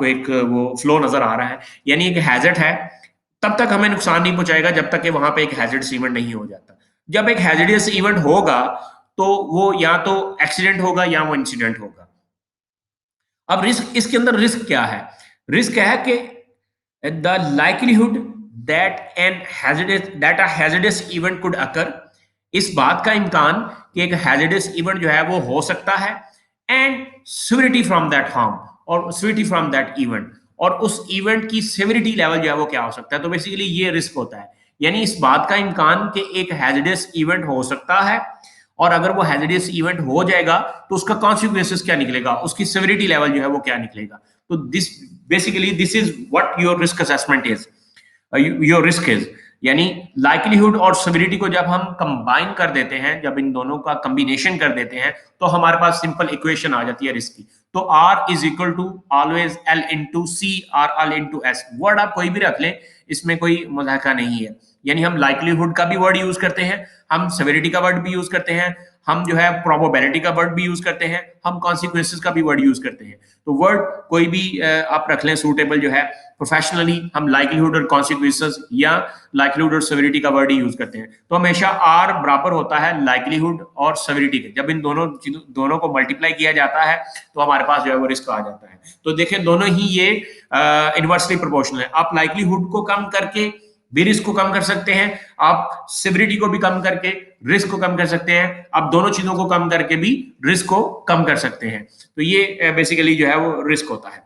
[SPEAKER 1] एक वो फ्लो नजर आ रहा है, यानी एक हैजर्ड है तब तक हमें नुकसान नहीं पहुंचाएगा जब तक कि वहां पे एक हैजर्डस इवेंट नहीं हो जाता। जब एक हैजर्डस इवेंट होगा तो वो या तो एक्सीडेंट होगा या वो इंसिडेंट होगा। अब रिस्क, इसके अंदर रिस्क क्या है? रिस्क है कि the likelihood that a hazardous event could occur, इस बात का इम्कान कि एक हैजर्डस इवेंट जो है वो हो सकता है, and severity from that harm, और सिविरिटी फ्रॉम दैट इवेंट, और उस इवेंट की सिविरिटी लेवल जो है वो क्या हो सकता है। तो बेसिकली ये रिस्क होता है, यानी इस बात का इम्कान कि एक हैजर्डस इवेंट हो सकता है और अगर वो हैजर्डस इवेंट हो जाएगा तो उसका कॉन्सिक्वेंसेस क्या निकलेगा, उसकी सिविरिटी लेवल जो है वो क्या निकलेगा। तो this is what your risk assessment is, your risk is, यानी लाइकलीहुड और सिविरिटी को जब हम कंबाइन कर देते हैं, जब इन दोनों का कॉम्बिनेशन कर देते हैं तो हमारे पास सिंपल इक्वेशन आ जाती है रिस्क की। तो R is equal to always L into C R L into S. Word आप कोई भी रख लें, इसमें कोई मजाका नहीं है। यानी हम लाइकलीहुड का भी वर्ड यूज करते हैं, हम सिविरिटी का वर्ड भी यूज करते हैं, हम जो है प्रोबेबिलिटी का वर्ड भी यूज करते हैं, हम कॉन्सिक्वेंसेस का भी वर्ड यूज करते हैं। तो वर्ड कोई भी आप रख लें सूटेबल जो है। प्रोफेशनली हम लाइकलीहुड और कॉन्सिक्वेंसेस या लाइकलीहुड और सिविरिटी का वर्ड ही यूज करते हैं। तो हमेशा R बराबर होता है लाइकलीहुड और सिविरिटी के। जब इन दोनों को मल्टीप्लाई किया जाता है तो हमारे पास जो है वो रिस्क आ जाता है। तो देखें दोनों ही ये इनवर्सली प्रोपोर्शनल है। आप लाइकलीहुड को कम करके भी रिस्क को कम कर सकते हैं, आप सिविरिटी को भी कम करके रिस्क को कम कर सकते हैं, आप दोनों चीजों को कम करके भी रिस्क को कम कर सकते हैं। तो ये बेसिकली जो है वो रिस्क होता है।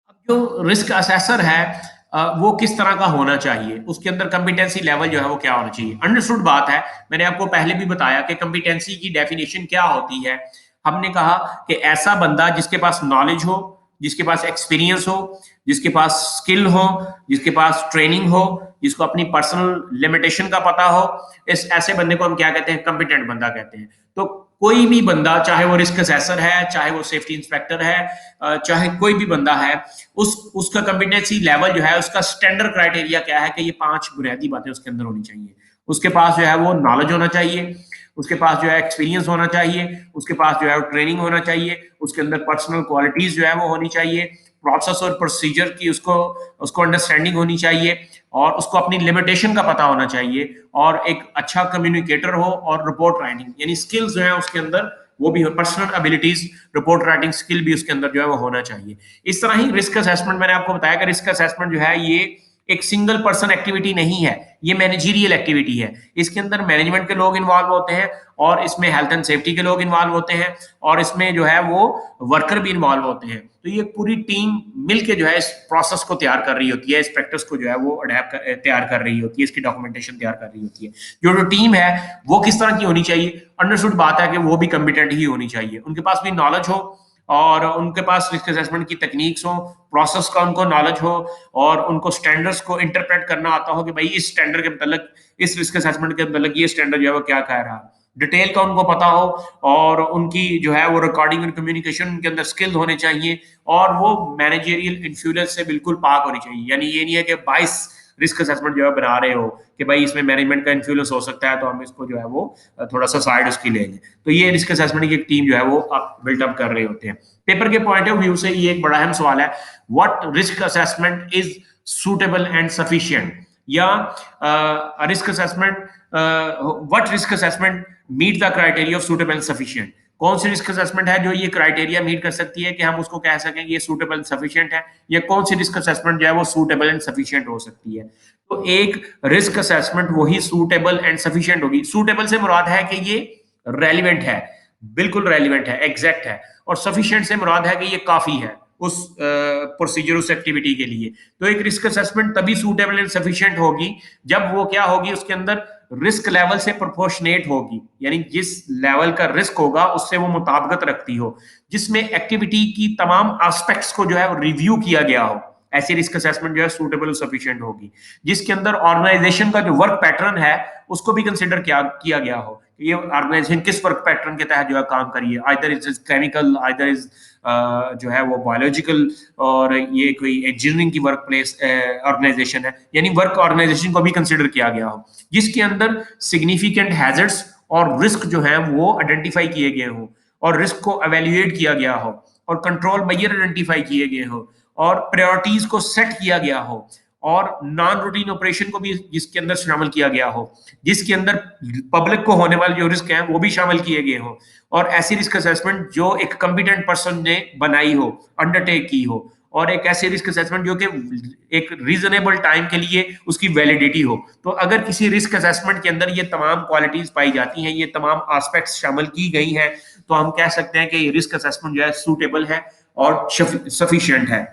[SPEAKER 1] अब जो रिस्क असेसर है वो किस तरह का होना चाहिए, उसके अंदर कॉम्पिटेंसी लेवल जो है वो क्या होना चाहिए। अंडरस्टूड बात है, मैंने आपको पहले भी बताया कि कॉम्पिटेंसी की डेफिनेशन क्या होती है। हमने कहा कि ऐसा बंदा जिसके पास नॉलेज हो, जिसके पास एक्सपीरियंस हो, जिसके पास स्किल हो, जिसके पास ट्रेनिंग हो, जिसको अपनी पर्सनल लिमिटेशन का पता हो, इस ऐसे बंदे को हम क्या कहते हैं, कॉम्पिटेंट बंदा कहते हैं। तो कोई भी बंदा, चाहे वो रिस्क असेसर है, चाहे वो सेफ्टी इंस्पेक्टर है, चाहे कोई भी बंदा है, उसका कॉम्पिटेंसी लेवल जो है, उसका स्टैंडर्ड क्राइटेरिया क्या है कि ये 5 बुनियादी बातें उसके अंदर होनी चाहिए। उसके पास जो है वो नॉलेज होना चाहिए, उसके पास जो है एक्सपीरियंस होना चाहिए, उसके पास जो है ट्रेनिंग होना चाहिए, उसके अंदर पर्सनल क्वालिटीज जो है वो होनी चाहिए, प्रोसेस और प्रोसीजर की उसको उसको अंडरस्टैंडिंग होनी चाहिए, और उसको अपनी लिमिटेशन का पता होना चाहिए, और एक अच्छा कम्युनिकेटर हो, और रिपोर्ट राइटिंग यानी स्किल्स जो है उसके अंदर वो भी, personal abilities, report writing skill भी उसके अंदर जो है वो होना चाहिए। इस तरह ही रिस्क असेसमेंट, मैंने आपको बताया कि रिस्क असेसमेंट जो है ये एक सिंगल पर्सन एक्टिविटी नहीं है, ये मैनेजरियल एक्टिविटी है। इसके अंदर मैनेजमेंट के लोग इन्वॉल्व होते हैं, और इसमें हेल्थ एंड सेफ्टी के लोग इन्वॉल्व होते हैं, और इसमें जो है वो वर्कर भी इन्वॉल्व होते हैं। तो ये पूरी टीम मिलके जो है इस प्रोसेस को तैयार कर रही होती है, इस प्रैक्टिस को जो है वो तैयार कर रही होती है, इसकी डॉक्यूमेंटेशन तैयार कर रही होती है। जो टीम है वो किस तरह की होनी चाहिए, अंडरस्टूड बात है कि वो भी कॉम्पिटेंट ही होनी चाहिए, उनके पास भी नॉलेज हो, और उनके पास रिस्क असेसमेंट की टेक्निक्स हो, प्रोसेस का उनको नॉलेज हो, और उनको स्टैंडर्ड्स को इंटरप्रेट करना आता हो कि भाई इस स्टैंडर्ड के मतलब, इस रिस्क असेसमेंट के मतलब ये स्टैंडर्ड जो है वो क्या कह रहा है, डिटेल का उनको पता हो, और उनकी जो है वो रिकॉर्डिंग और कम्युनिकेशन के अंदर स्किल होने चाहिए, और वो मैनेजरियल इन्फ्लुएंस से बिल्कुल पाक होनी चाहिए। यानी ये नहीं है कि 22 रिस्क असेसमेंट जो है बना रहे हो कि भाई इसमें मैनेजमेंट का इन्फ्लुएंस हो सकता है, तो हम इसको जो है वो थोड़ा सा साइड उसकी ले लें। तो ये रिस्क असेसमेंट की एक टीम जो है वो आप बिल्टअप कर रहे होते हैं। पेपर के पॉइंट ऑफ व्यू से ये एक बड़ा अहम सवाल है, what risk assessment is suitable and sufficient, या risk assessment, what risk assessment meet the criteria of suitable and sufficient. कौन सी रिस्क असेसमेंट है जो ये क्राइटेरिया मीट कर सकती है कि हम उसको कह सकें ये सूटेबल एंड सफिशिएंट है, या कौन सी रिस्क असेसमेंट जो है वो सूटेबल एंड सफिशिएंट हो सकती है। तो एक रिस्क असेसमेंट वही सूटेबल एंड सफिशिएंट होगी। सूटेबल से मुराद है कि ये रेलिवेंट है, बिल्कुल रेलिवेंट है, एग्जैक्ट है, और सफिशिएंट से मुराद है कि ये काफी है उस प्रोसीजर, उस एक्टिविटी के लिए। तो एक रिस्क असेसमेंट तभी सूटेबल एंड सफिशिएंट होगी जब वो क्या होगी, उसके अंदर रिस्क लेवल से प्रोपोर्शनेट होगी, यानी जिस लेवल का रिस्क होगा उससे वो मुताबिकत रखती हो, जिसमें एक्टिविटी की तमाम एस्पेक्ट्स को जो है रिव्यू किया गया हो। ऐसी रिस्क असेसमेंट जो है सूटेबल और सफिशिएंट होगी। जिसके अंदर ऑर्गेनाइजेशन का जो वर्क पैटर्न है उसको भी कंसिडर किया गया हो, ये ऑर्गेनाइजेशन किस वर्क पैटर्न के तहत जो है काम करिए, either is chemical, either is जो है वो बायोलॉजिकल, और ये कोई इंजीनियरिंग की वर्क प्लेस ऑर्गेनाइजेशन है, यानी वर्क ऑर्गेनाइजेशन को भी कंसिडर किया गया हो, जिसके अंदर सिग्निफिकेंट हैजर्ड्स और रिस्क जो है वो आइडेंटिफाई किए गए हो, और रिस्क को एवेल्युएट किया गया हो, और कंट्रोल मेजर आइडेंटिफाई किए गए हो, और प्रायोरिटीज को सेट किया गया हो, और नॉन रूटीन ऑपरेशन को भी जिसके अंदर शामिल किया गया हो, जिसके अंदर पब्लिक को होने वाले जो रिस्क हैं वो भी शामिल किए गए हो, और ऐसी रिस्क असेसमेंट जो एक कॉम्पिटेंट पर्सन ने बनाई हो, अंडरटेक की हो, और एक ऐसी रिस्क असेसमेंट जो कि एक रीजनेबल टाइम के लिए उसकी वैलिडिटी हो। तो अगर किसी रिस्क असेसमेंट के अंदर ये तमाम क्वालिटीज पाई जाती हैं, ये तमाम एस्पेक्ट्स शामिल की गई हैं, तो हम कह सकते हैं कि ये रिस्क असेसमेंट जो है सूटेबल है और सफिशिएंट है।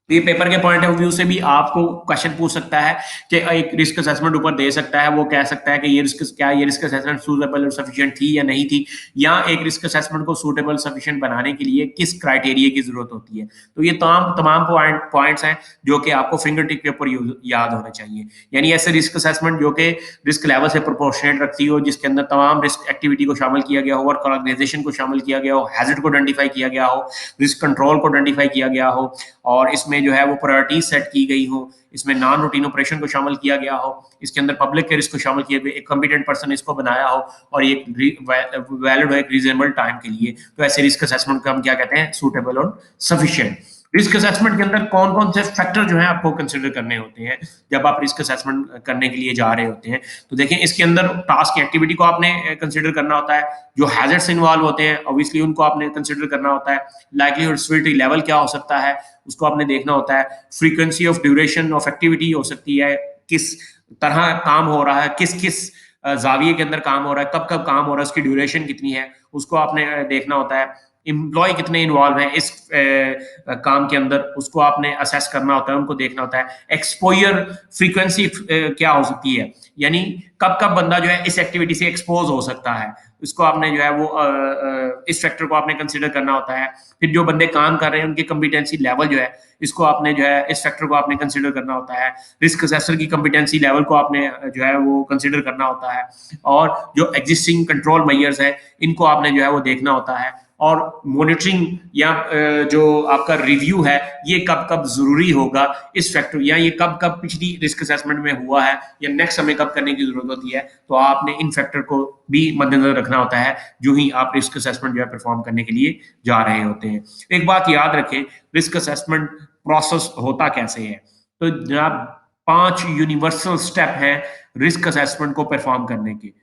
[SPEAKER 1] ये पेपर के पॉइंट ऑफ व्यू से भी आपको क्वेश्चन पूछ सकता है कि एक रिस्क असेसमेंट ऊपर दे सकता है, वो कह सकता है कि ये रिस्क असेसमेंट सूटेबल और सफिशिएंट थी या नहीं थी, या एक रिस्क असेसमेंट को सूटेबल सफिशिएंट बनाने के लिए किस क्राइटेरिया की जरूरत होती है। तो ये तमाम तमाम पॉइंट्स हैं जो कि आपको फिंगर टिप के ऊपर याद होने चाहिए। यानी ऐसे रिस्क असेसमेंट जो कि रिस्क लेवल से प्रोपोर्शनेट रखती हो, जिसके अंदर तमाम रिस्क एक्टिविटी को शामिल किया गया हो, वर्क ऑर्गेनाइजेशन को शामिल किया गया हो, हैजर्ड को आइडेंटिफाई किया गया हो, रिस्क कंट्रोल को आइडेंटिफाई किया गया हो, और इसमें जो है वो प्रायोरिटीज सेट की गई हो, इसमें नॉन रूटीन ऑपरेशन को शामिल किया गया हो, इसके अंदर पब्लिक के रिस्क को शामिल किया गया, एक कॉम्पिटेंट पर्सन इसको बनाया हो, और ये वैलिड हो एक रीजनेबल टाइम के लिए। तो ऐसे रिस्क असेसमेंट को हम क्या कहते हैं, सूटेबल और सफिशिएंट। रिस्क असेसमेंट के अंदर कौन कौन से फैक्टर जो है आपको कंसिडर करने होते हैं जब आप रिस्क असेसमेंट करने के लिए जा रहे होते हैं। तो देखिए, इसके अंदर टास्क एक्टिविटी को आपने कंसिडर करना होता है, जो हैजर्ड्स इन्वॉल्व होते हैं ऑब्वियसली उनको आपने कंसिडर करना होता है, लाइवलीहुड सिविलिटी लेवल क्या हो सकता है उसको आपने देखना होता है, frequency of duration of activity हो सकती है, किस तरह काम हो रहा है, किस किस जाविये के अंदर काम हो रहा है, कब कब काम हो रहा है, उसकी ड्यूरेशन कितनी है, उसको आपने देखना होता है। एम्प्लॉय कितने इन्वॉल्व हैं इस काम के अंदर, उसको आपने असेस करना होता है, उनको देखना होता है। एक्सपोजर फ्रीक्वेंसी क्या हो सकती है, यानी कब कब बंदा जो है इस एक्टिविटी से एक्सपोज हो सकता है, इसको आपने जो है वो इस फैक्टर को आपने कंसिडर करना होता है। फिर जो बंदे काम कर रहे हैं उनकी कॉम्पिटेंसी लेवल जो है, इसको आपने जो है इस फैक्टर को आपने कंसिडर करना होता है। रिस्क असेसर की कॉम्पिटेंसी लेवल को आपने जो है वो कंसिडर करना होता है। और जो एग्जिस्टिंग कंट्रोल मेजर्स है इनको आपने जो है वो देखना होता है। और मॉनिटरिंग या जो आपका रिव्यू है ये कब कब जरूरी होगा इस फैक्टर, या ये कब कब पिछली रिस्क असेसमेंट में हुआ है या नेक्स्ट हमें कब करने की जरूरत होती है, तो आपने इन फैक्टर को भी मद्देनजर रखना होता है जो ही आप रिस्क असेसमेंट जो है परफॉर्म करने के लिए जा रहे होते हैं। एक बात याद रखें, रिस्क असेसमेंट प्रोसेस होता कैसे है। तो जनाब 5 यूनिवर्सल स्टेप हैं रिस्क असेसमेंट को परफॉर्म करने के।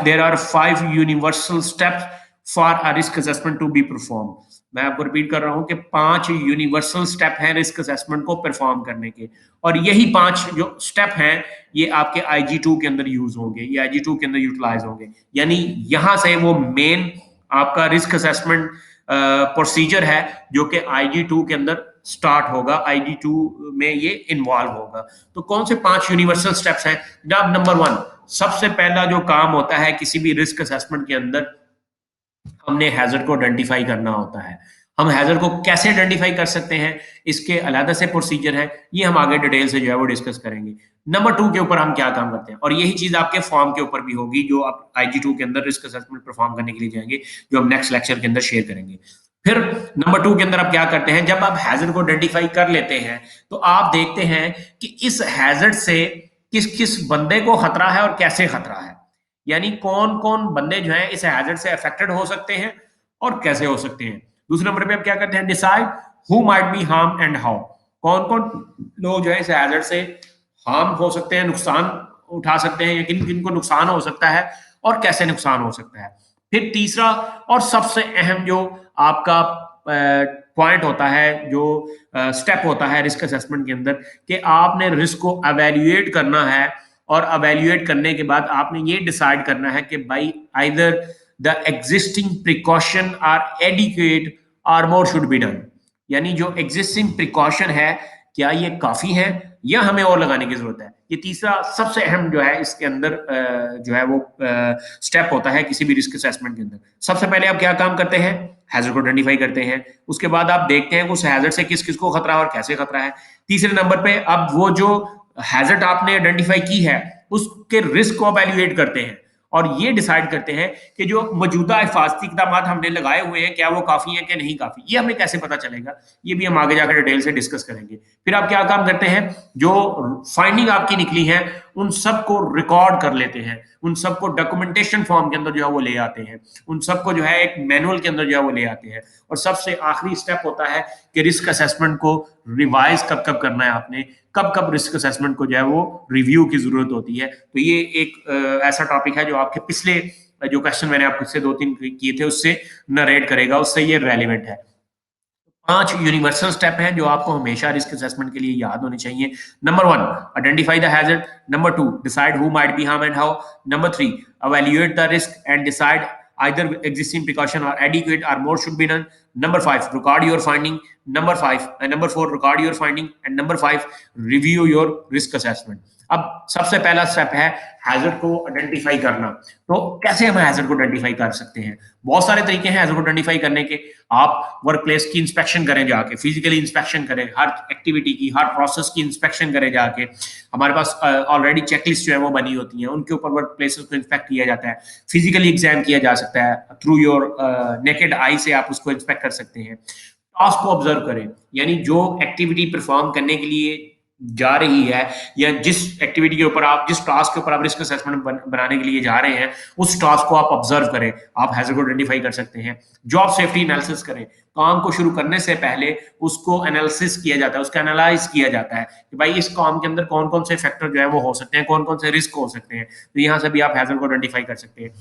[SPEAKER 1] There are 5 universal steps for a risk assessment to be perform. मैं आपको रिपीट कर रहा हूं कि 5 यूनिवर्सल स्टेप हैं रिस्क असेसमेंट को परफॉर्म करने के, और यही 5 जो स्टेप हैं ये आपके IG2 के अंदर यूज होंगे, ये IG2 के अंदर यूटिलाइज होंगे। यानी यहां से वो मेन आपका रिस्क असेसमेंट प्रोसीजर है जो कि IG2 के अंदर स्टार्ट होगा, IG2 में ये इन्वॉल्व होगा। तो कौन से 5 यूनिवर्सल स्टेप्स हैं जनाब? नंबर 1, सबसे पहला जो काम होता है किसी भी रिस्क असेसमेंट के अंदर, हमने हैजर्ड को आइडेंटिफाई करना होता है। हम हैजर्ड को कैसे आइडेंटिफाई कर सकते हैं, इसके अलग से प्रोसीजर है, ये हम आगे डिटेल से जो है वो डिस्कस करेंगे। नंबर 2 के ऊपर हम क्या काम करते हैं, और यही चीज आपके फॉर्म के ऊपर भी होगी जो आप IG2 के अंदर रिस्क असेसमेंट परफॉर्म करने के लिए जाएंगे, जो हम नेक्स्ट लेक्चर के अंदर शेयर करेंगे। फिर नंबर 2 के अंदर आप क्या करते हैं, जब आप हैजर्ड को आइडेंटिफाई कर लेते हैं तो आप देखते हैं कि इस हैजर्ड से किस किस बंदे को खतरा है और कैसे खतरा है, यानी कौन कौन बंदे जो हैं इस हैजर्ड से अफेक्टेड हो सकते हैं और कैसे हो सकते हैं। दूसरे नंबर पे आप क्या करते हैं, decide who might be harm and how, कौन कौन लोग जो है इस हैजर्ड से हार्म हो सकते हैं, नुकसान उठा सकते हैं, या किन किन को नुकसान हो सकता है और कैसे नुकसान हो सकता है। फिर तीसरा और सबसे अहम जो आपका पॉइंट होता है, जो स्टेप होता है रिस्क असेसमेंट के अंदर, कि आपने रिस्क को एवेल्युएट करना है, और एवेल्युएट करने के बाद आपने ये डिसाइड करना है कि भाई either the existing precaution are adequate or more should be done, यानी जो एग्जिस्टिंग प्रिकॉशन है क्या ये काफी है या हमें और लगाने की जरूरत है। ये तीसरा सबसे अहम जो है इसके अंदर जो है वो स्टेप होता है किसी भी रिस्क असेसमेंट के अंदर। सबसे पहले आप क्या काम करते हैं, हैजर्ड को आइडेंटिफाई करते हैं, उसके बाद आप देखते हैं उस हैजर्ड से किस किस को खतरा है और कैसे खतरा है। तीसरे नंबर पे अब वो जो हैजर्ड आपने आइडेंटिफाई की है उसके रिस्क को एवेल्युएट करते हैं, और ये डिसाइड करते हैं कि जो मौजूदा हिफाजती इक़दाम हमने लगाए हुए हैं क्या वो काफी है कि नहीं काफी। ये हमें कैसे पता चलेगा, ये भी हम आगे जाकर डिटेल से डिस्कस करेंगे। फिर आप क्या काम करते हैं, जो फाइंडिंग आपकी निकली है उन सबको रिकॉर्ड कर लेते हैं, उन सबको डॉक्यूमेंटेशन फॉर्म के अंदर जो है वो ले आते हैं, उन सबको जो है एक मैनुअल के अंदर जो है वो ले आते हैं। और सबसे आखिरी स्टेप होता है कि रिस्क असेसमेंट को रिवाइज कब कब करना है आपने, कब कब रिस्क असेसमेंट को जो है वो रिव्यू की जरूरत होती है। तो ये एक ऐसा टॉपिक है जो आपके पिछले जो क्वेश्चन मैंने आपसे 2-3 किए थे उससे नरेट करेगा, उससे ये रेलिवेंट है। 5 यूनिवर्सल स्टेप हैं जो आपको हमेशा रिस्क असेसमेंट के लिए याद होने चाहिए। Number 1, identify the hazard. Number 2, decide who might be harm and how. Number 3, evaluate the risk and decide either existing precaution or adequate or more should be done. Number 5, record your finding. Number 4, record your finding. And number 5, review your risk assessment. अब सबसे पहला step है hazard को identify करना। तो कैसे हम hazard को आइडेंटिफाई कर सकते हैं, बहुत सारे तरीके हैं हैजर्ड को आइडेंटिफाई करने के। आप वर्क प्लेस की इंस्पेक्शन करें, जाके फिजिकली इंस्पेक्शन करें, हर एक्टिविटी की हर प्रोसेस की इंस्पेक्शन करें जाके। हमारे पास ऑलरेडी चेकलिस्ट जो है वो बनी होती है, उनके ऊपर वर्क प्लेसेस को इंस्पेक्ट किया जाता है, फिजिकली एग्जाम किया जा सकता है, थ्रू योर नेकेड आई से आप उसको इंस्पेक्ट कर सकते हैं। टास्क को ऑब्जर्व करें, यानी जो एक्टिविटी परफॉर्म करने के लिए जा रही है या जिस एक्टिविटी के ऊपर आप, जिस टास्क के ऊपर आप रिस्क असेसमेंट बनाने के लिए जा रहे हैं, उस टास्क को आप ऑब्जर्व करें, आप हैजर्ड को आइडेंटिफाई कर सकते हैं। जॉब सेफ्टी एनालिसिस करें, काम को शुरू करने से पहले उसको एनालिसिस किया जाता है, उसका एनालाइज किया जाता है कि भाई इस काम के अंदर कौन कौन से फैक्टर जो है वो हो सकते हैं, कौन कौन से रिस्क हो सकते हैं। तो यहाँ से भी आप हैजर्ड को आइडेंटिफाई कर सकते हैं।